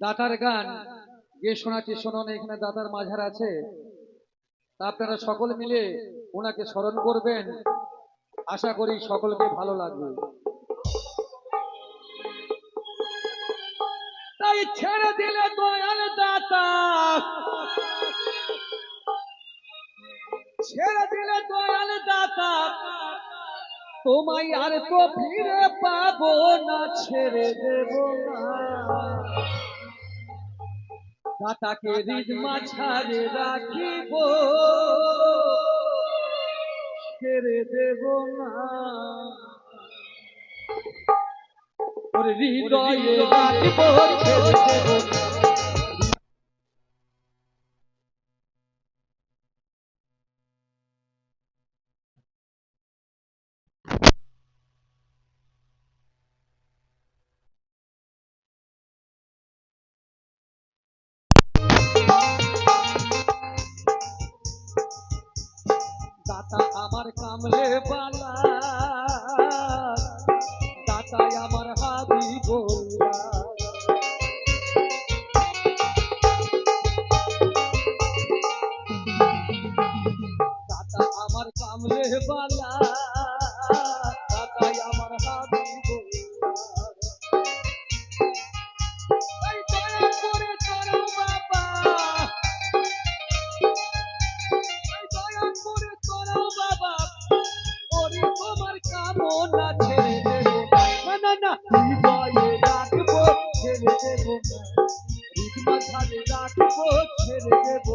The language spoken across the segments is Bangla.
দাতার গান গিয়ে শোনাচ্ছি, শোনান। এখানে দাতার মাঝার আছে, তা আপনারা সকল মিলে ওনাকে স্মরণ করবেন। আশা করি সকলকে ভালো লাগবে। তাই ছেড়ে দিলে দয়াল দাতা, ছেড়ে দিলে দয়াল দাতা, তোমায় আর তো ফিরে পাবো না, ছেড়ে দেব না। দাতাকে হৃদ মাঝারে রাখিব, ছেড়ে দেব না। ওর হৃদয়ে রাখিব, ছেড়ে দেব না। দাতা আমার কামলে বালা, দাতাই আমার হাবি বললা। দাতা আমার কামলে বালা, দাতাই আমার হাবি বললা। দয়া করে তোরা বাবা, দয়া করে তোরা বাবা, ওরে তোমার কামনা ছেড়ে দেব না, না না, হৃদয়ে রাখবো, ছেড়ে দেব না। হৃদ মাঝারে রাখবো, ছেড়ে দেব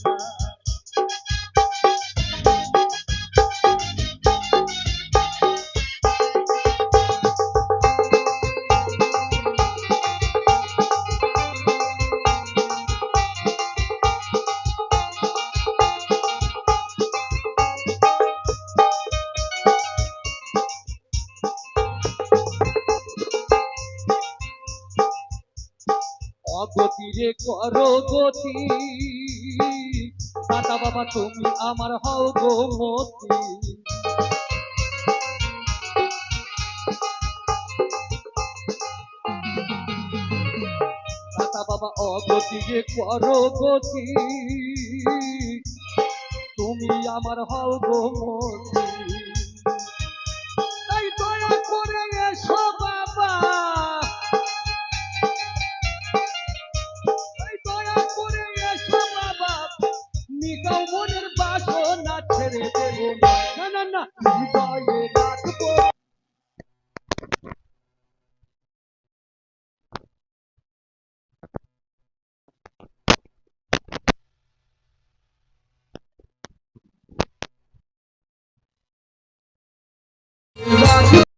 না। অগতিরে করো গতি, দাতা বাবা তুমি আমার হও গো মতি। দাতা বাবা অগতিরে করো গতি, তুমি আমার হও গো মতি। তাই দয়া করে এসো বাবা, মনের বাসনা ছেড়ে দেব না, না না, হৃদয়ে